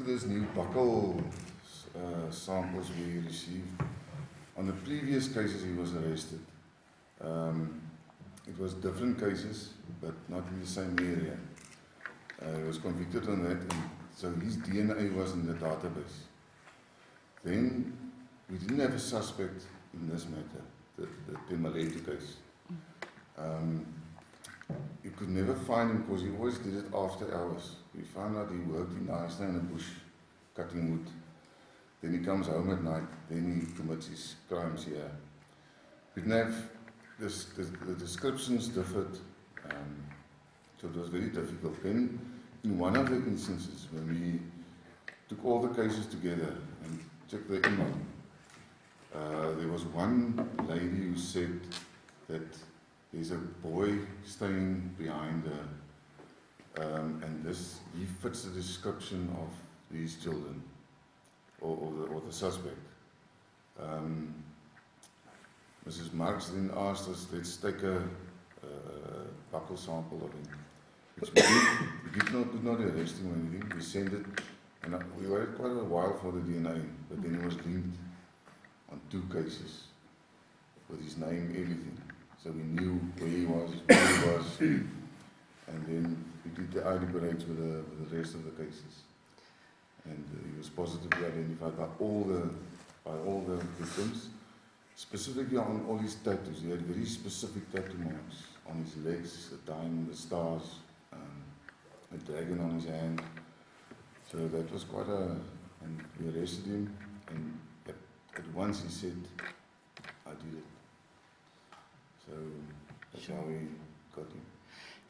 to this new buckle samples we received. On the previous cases he was arrested. It was different cases, but not in the same area. He was convicted on that, and so his DNA was in the database. Then we didn't have a suspect in this matter, the Pienaar case. You could never find him because he always did it after hours. We found out he worked in Iceland in a bush, cutting wood. Then he comes home at night, then he commits his crimes here. We didn't have this, the descriptions differed, so it was very difficult. Then, in one of the instances, when we took all the cases together and checked the email, there was one lady who said that there's a boy staying behind her, and he fits the description of these children, or the suspect. Mrs. Marks then asked us, let's take a buckle sample of him. Which we did not arrest him or anything, we sent it, and we waited quite a while for the DNA, but then it was linked on 2 cases, with his name, everything. So we knew where he was, and then we did the ID parades with the rest of the cases. And he was positively identified by all the victims, specifically on all his tattoos. He had very specific tattoo marks on his legs, the diamond, the stars, a dragon on his hand. So that was quite and we arrested him, and at once he said, I did it. So that's how we got him.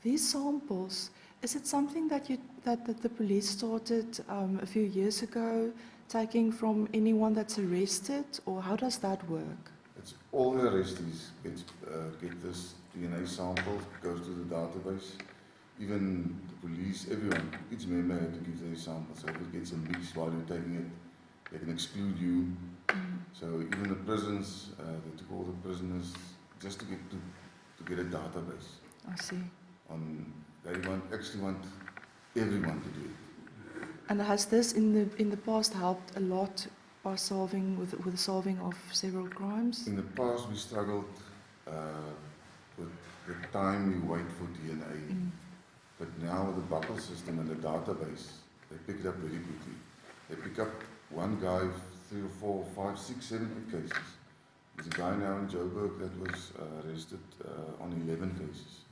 These samples, is it something that the police started a few years ago, taking from anyone that's arrested, or how does that work? It's all the arrestees get this DNA sample, goes to the database. Even the police, everyone, each member had to give their sample. So if it gets a mix while you're taking it, they can exclude you. So even the prisons, they took all the prisoners just to get a database. I see. They actually want everyone to do it. And has this in the past helped a lot by solving with the solving of several crimes? In the past, we struggled with the time we wait for DNA. But now with the buckle system and the database, they pick it up very quickly. They pick up one guy, 3 or 4, 5, 6, 7 cases. There's a guy now in Joburg that was arrested on 11 cases.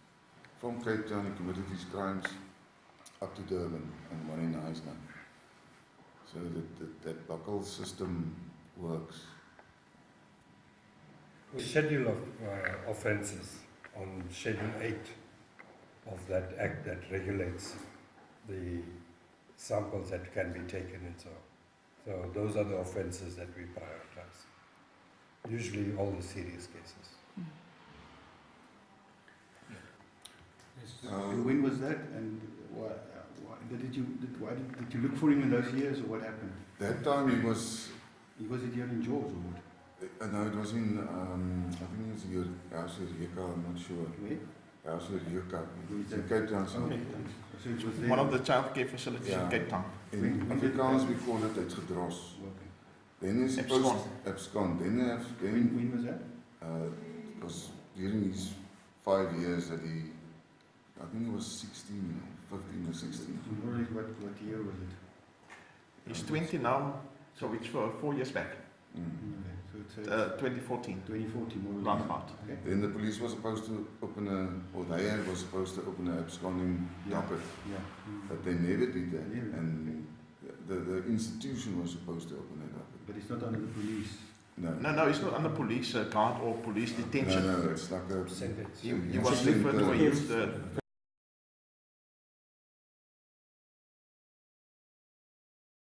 From Cape Town, he committed his crimes up to Durban and one in Iceland. So that buckle system works. The schedule of offences on Schedule 8 of that Act that regulates the samples that can be taken and so on. So those are the offences that we prioritize. Usually all the serious cases. When was that, and why did you look for him in those years, or what happened? That time he was it here in George, or what? no, it was in, I think it was here, House Reka, I'm not sure. Where? House Reka, it's in Cape Town. So it was there. One of the childcare facilities in Cape Town. In Afrikaans we call it uitgedros. Okay. Then he's supposed abscond. When was that? It was during his 5 years that he, I think he was 16, 15 or 16. What year was it? He's 20 now, so it's for 4 years back. Okay. So it's 2014. 2014, more or less. Round about. Okay. Then the police was supposed to open they was supposed to open an absconding docket, Yeah. but they never did that. Never. And the institution was supposed to open it up. But it's not under the police. No, It's not under police guard or police detention. no, it's like a Sentence. He was referred to a youth